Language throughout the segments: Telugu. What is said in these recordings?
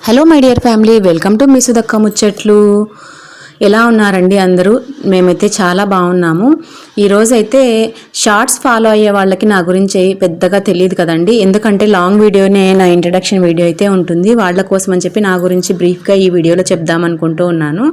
Hello my dear family, welcome to మీ సుధక్క ముచ్చట్లు. ఎలా ఉన్నారండి అందరూ? మేమైతే చాలా బాగున్నాము. ఈరోజైతే షార్ట్స్ ఫాలో అయ్యే వాళ్ళకి నా గురించి పెద్దగా తెలియదు కదండి, ఎందుకంటే లాంగ్ వీడియోనే నా ఇంట్రడక్షన్ వీడియో అయితే ఉంటుంది. వాళ్ళ కోసం అని చెప్పి నా గురించి బ్రీఫ్గా ఈ వీడియోలో చెప్దామనుకుంటూ ఉన్నాను.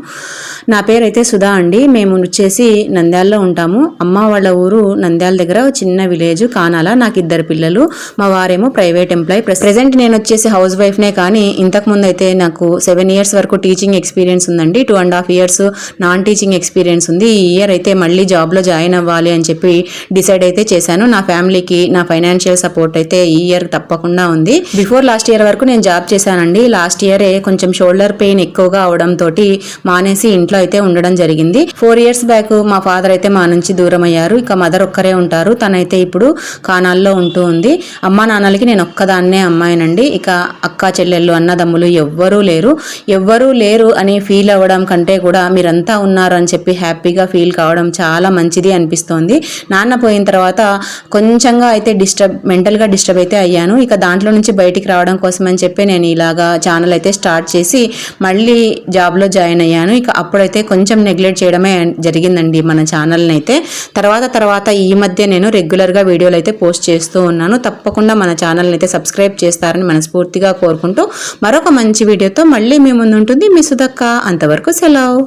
నా పేరు అయితే సుధా అండి. మేము వచ్చేసి నంద్యాలలో ఉంటాము. అమ్మ వాళ్ళ ఊరు నంద్యాల దగ్గర చిన్న విలేజ్ కానాల. నాకు 2 పిల్లలు. మా వారేమో ప్రైవేట్ ఎంప్లాయీ. ప్రెసెంట్ నేను వచ్చేసి హౌస్ వైఫ్నే, కానీ ఇంతకుముందు అయితే నాకు 7 years వరకు టీచింగ్ ఎక్స్పీరియన్స్ ఉందండి. 2.5 years నాన్ టీచింగ్ ఎక్స్పీరియన్స్ ఉంది. ఈ ఇయర్ అయితే మళ్ళీ జాబ్లో జాయిన్ అవ్వాలి అని చెప్పి డిసైడ్ అయితే చేశాను. నా ఫ్యామిలీకి నా ఫైనాన్షియల్ సపోర్ట్ అయితే ఈ ఇయర్ తప్పకుండా ఉంది. బిఫోర్ లాస్ట్ ఇయర్ వరకు నేను జాబ్ చేశానండి. లాస్ట్ ఇయరే కొంచెం షోల్డర్ పెయిన్ ఎక్కువగా అవడం తోటి మానేసి ఇంట్లో అయితే ఉండడం జరిగింది. 4 years బ్యాక్ మా ఫాదర్ అయితే మా నుంచి దూరం అయ్యారు. ఇక మదర్ ఒక్కరే ఉంటారు. తనైతే ఇప్పుడు కానాల్లో ఉంటూ ఉంది. అమ్మా నాన్నలకి నేను ఒక్కదాన్నే అమ్మాయినండి. ఇక అక్క చెల్లెళ్ళు అన్నదమ్ములు ఎవ్వరూ లేరు అని ఫీల్ అవ్వడం కంటే కూడా మీరంతా ఉన్నారు అని చెప్పి హ్యాపీగా ఫీల్ కావడం చాలా మంచిది అనిపిస్తోంది. నాన్న పోయిన తర్వాత కొంచెంగా అయితే మెంటల్గా డిస్టర్బ్ అయితే అయ్యాను. ఇక దాంట్లో నుంచి బయటికి రావడం కోసం అని చెప్పి నేను ఇలాగా ఛానల్ అయితే స్టార్ట్ చేసి మళ్ళీ జాబ్లో జాయిన్ అయ్యాను. ఇక అప్పుడైతే కొంచెం నెగ్లెక్ట్ చేయడమే జరిగిందండి మన ఛానల్ని అయితే. తర్వాత ఈ మధ్య నేను రెగ్యులర్గా వీడియోలు అయితే పోస్ట్ చేస్తూ ఉన్నాను. తప్పకుండా మన ఛానల్ని అయితే సబ్స్క్రైబ్ చేస్తారని మనస్ఫూర్తిగా కోరుకుంటూ మరొక మంచి వీడియోతో మళ్ళీ మీ ముందు ఉంటుంది మీ సుధక్క. అంతవరకు సెలవు.